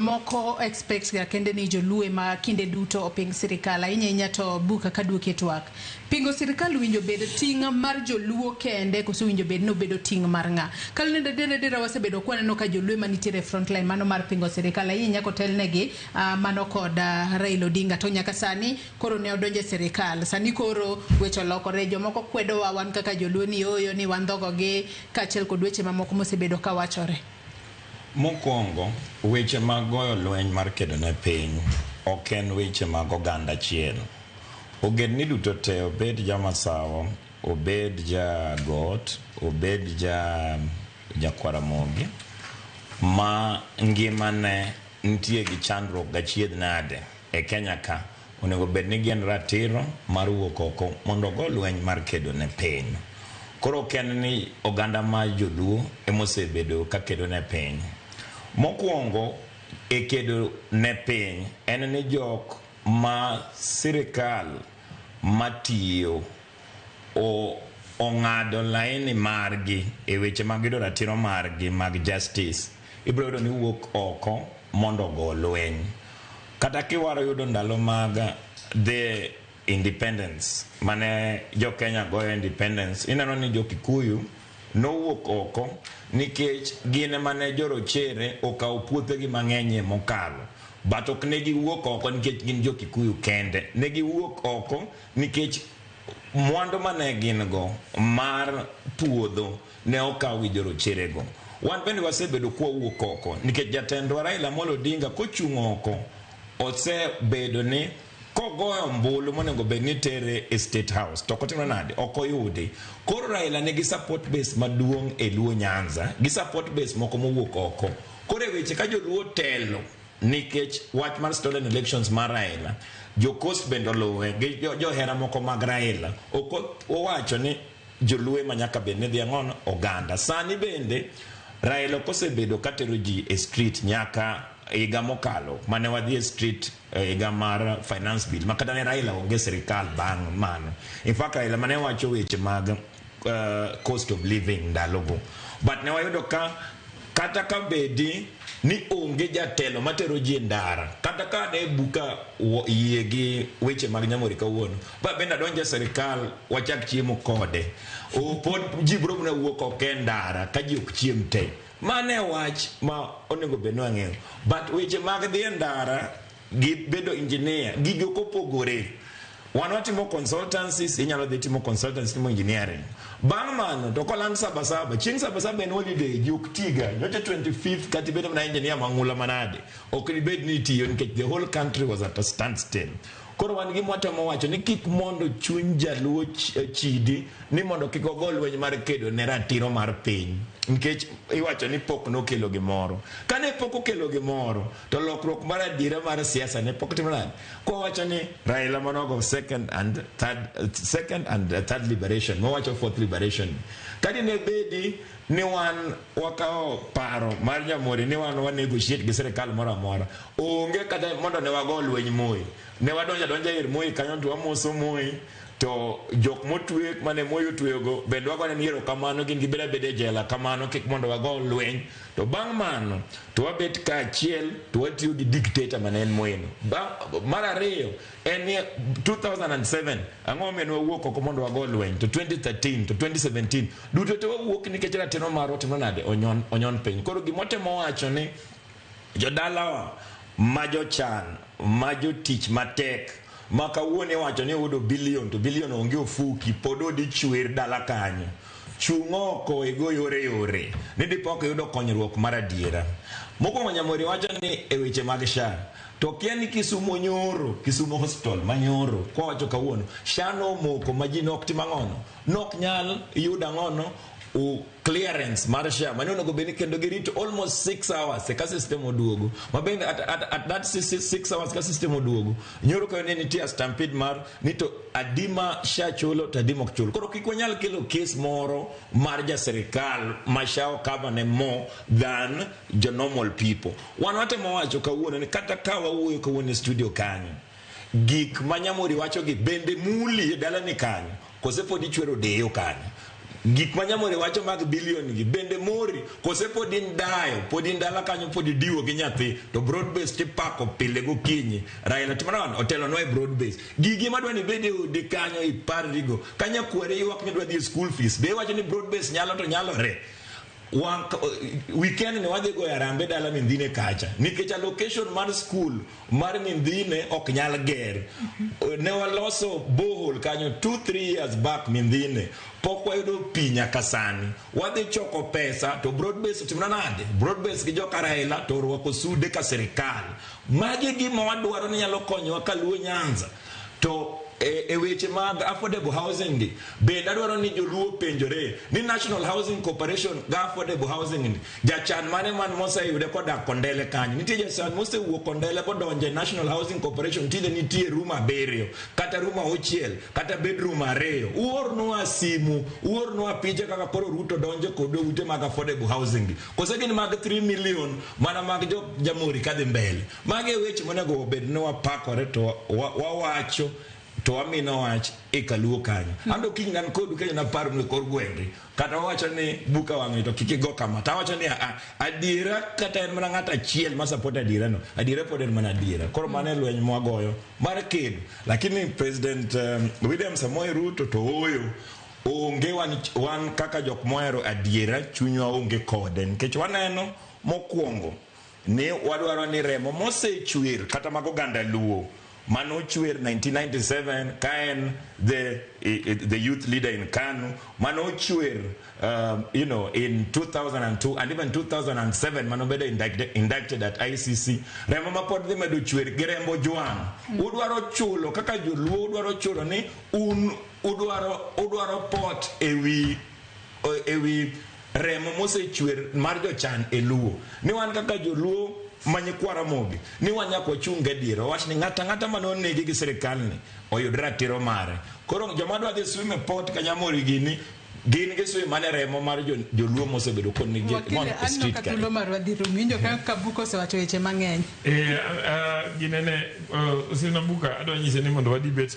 moko expect ga kende ni joluo ma kinde duto oping sirikal inya to buka ka duoke twak pingo sirikal winjo bedo ting mar joluo kende koso winjo bedo no bedo ting mar nga kal ne dere wasebedo kwaneno ka joluo manitiere frontline mano mar pingo sirikal inya ko telnegi mano kod Raila Odinga to nyaka sani koro ne odonje sirikal sani koro wecho lokore jomoko kwedo wa wan kaka joluo ni oyo ni wandhogo gi kachel kod weche mamoko mosebedo ka wachore. Mokwongo, weche mag goyo lweny mar kedo ne piny ok en weche mag oganda achiel. Ogendni duto te, obed jamasawa, obed jagot, obed jakwaramogi, ma ngimane nitie gi chandruok gachiedh nade e Kenya ka, onego bed ni gin ratiro mar wuok oko mondo go lweny mar kedo ne piny. Koro ken ni oganda ma joluo emosebedo ka kedo ne piny. Mokwongo e kedo ne piny en ni jok ma sirikal matiyo ong'ado laini margi e weche mag yudo ratiro margi mag justice ibiro yudo ni wuok oko mondo go lweny. Kata kiwaro yudo ndalo mag the independence mane jo Kenya goyo independence, ineno ni jo Kikuyu nowuok oko nikech gine mane jorochere okaw puothegi mang'eny mokalo, but ok ne giwuok oko nikech gin jo Kikuyu kende, ne giwuok oko nikech mwandu mane gin go mar puodho ne okaw gi jorochere go. Wan bende wasebedo kwa wuok oko nikech jatendwa Raila Amolo Odinga kochung' oko osebedo ni kogoyo mbulu monego bed ni tere e State House to kotimo nade ok oyudi. Koro Raila nigi support base maduong' e Luo Nyanza gi support base moko mowuok oko. Koro weche ka joluo telo nikech wach mar stolen elections mar Raila, jo Coast bende oluwe gi johera moko mag Raila owacho ni joluo ma nyaka bed ni dhi ang'ono oganda. Sani bende Raila kosebedo katero ji e street nyaka higa mokalo mane wadhi e street higa mar finance bill makata ne Raila onge sirikal bang' mano. In fact Raila mane wacho weche mag cost of living ndalogo, but ne wayudo ka kata ka bedi ni onge jatelo matero ji ndara kata ka ne buka yie gi weche mag nyamori kawuono ba benda donje sirikal wachak chiemo kode pod ji bro na wuok ok ndara ka ji ok chiem te. Mane wach ma onego beno ang'eyo, but weche mag dhi ndara gi bedo engineer gigo kopogore. Wan watimo consultancies, inyalo dhi timo consultancy timo engineering. Bang' mano to koland sabasaba, chieng' sabasaba en holiday ji ok tiga, nyocha 25th kati bedo na engineer mang'ula manade ok ni bed ni tiyo nikech the whole country was at a standstill. Koro wan gi mwatemo wacho ni kik mondo chuny jaluo chidi ni mondo kik ogol lweny mar kedo ne ratiro mar piny nikech iwacho ni pok nokelo gimoro. Kane pok okelo gimoro to lokruok mar adiera mar siasa ne pok timore. Ko wacho ni Raila manogo second and third liberation, mo wacho fourth liberation. Kadi ne bedi ni wan wakao paro mar nyamori ni wan negotiate gi sirikal moro amora onge kata mondo ne wagol lweny Moi, ne wadonja ir Moi kanyo to wamoso Moi to jok motwe mane Moi otwego bende wagone ni ero kamano gin gibeda bede jela kamano kik mondo wagol lweny. To bang' mano to wabet ka achiel to watiyo gi dictator mane en Moi no. Mar ariyo en 2007 ang'o men wawuok oko mondo wagol lweny, to 2013 to 2017 duto to wawuok nikech ratiro maro timo nade onyon piny. Koro gimotemo wacho ni jodalawa majochan majotich matek makawuone wacho ni yudo billion to billion onge ofuki pod odi chwer dala kanyo chung' oko ego yore ni dipok yudo konyruok mar adiera. Mokwongo Nyamori wacho ni e weche mag SHA to kia ni Kisumu hospital manyoro kwa wacho kawuono SHA no moko ma ji nok tima ng'ono nok nyal yuda ng'ono clearance mar SHA mane onego beni kendo girito almost 6 hours ka system oduogo mabende at that 6 hours ka system oduogo nyoro ka ne nitie stampede mar ni to adima SHA chulo to adima ok chulo. Koro kik wanyal kelo case moro mar ja sirikal ma SHA cover ne more than the normal people. Wan watemo wacho kawuono ni kata ka wawuoyo kawuono studio kanyo gik ma Nyamori wacho gi bende muli dala ni kanyo kose pod ichwero deyo kanyo gik manyamore wacho mag billion gi bende mori kose pod in dayo pod in dala kanyo pod diwo gi nyathi to broad base tipako pile gokinyi Raila Timaran otelo no e broad base gigi madwa ni bede ode kanyo iparrigo kanya kwere ywak ni dwa dhi school fees be wacho ni broad base nyalo to nyalore weekend ne wadhi go arambe dala mindhine kacha nikech allocation mar school mar mindhine ok nyal ger ne waloso bohol kanyo 2-3 years back mindhine pok wayudo pi nyaka sani wadhi choko pesa to broadbase timna nade broadbase gi joka Raila to rwako sude ka sirikal magi gima wadwaro ni nyalo konyowa kaluwo Nyanza to e weche mag affordable housing di bende adwaro ni joluo penjore ni National Housing Corporation ga affordable housing di jachan mane man moseyude kodak Kondele kanyo nitie jachan mosewuok Kondele kodonje National Housing Corporation tinde nitie room 7 kata room 6 kata bedroom 2 uornwa simu uornwa picha kaka koro Ruto donje kod ute mag affordable housing di kose gin mag 3 million mana mag jamhuri kadhi mbele mage weche monego obed no wapakore to wawacho to amino wach e kaluo kanyo ando kingan kodu kenyo na paro ne kor gwenge kata wacho ni buka wangi to kikigo kama ta wacho ni adira kata en mana ngata chiel ma support adira no adira pod en mana adira koro mane lweny mwagoyo mar kedo lakini President William Samoei Ruto to oyo onge wan kaka jok moero adira chunywa onge kode nikech waneno mokwongo ni wadwaro ni remo mosechwer kata mago ganda luo Mano Chwer 1997 Kaen the youth leader in Kanu Mano Chwer in 2002 and even 2007 Mano Beda indicted at ICC Remo mapod the medo chwer gerembo juang udwaro chulo kaka joluo udwaro chulo ni udwaro pot ewi remo mose chwer mar jochan eluo ni wan kaka joluo manyikwara mogi ni wanyako chunge diro wach ni ngata manon negi gi sirikal ni oyud ratiro mare koro joma dwa dhi swim e port kanyamori gini gin gi swim mane remo mar joluo mosebedo kon ni mon street ka katulo mar wadhiro winjo ka buko osewacho weche mang'eny ginene osina buka adwa nyise ni mondo wadi bet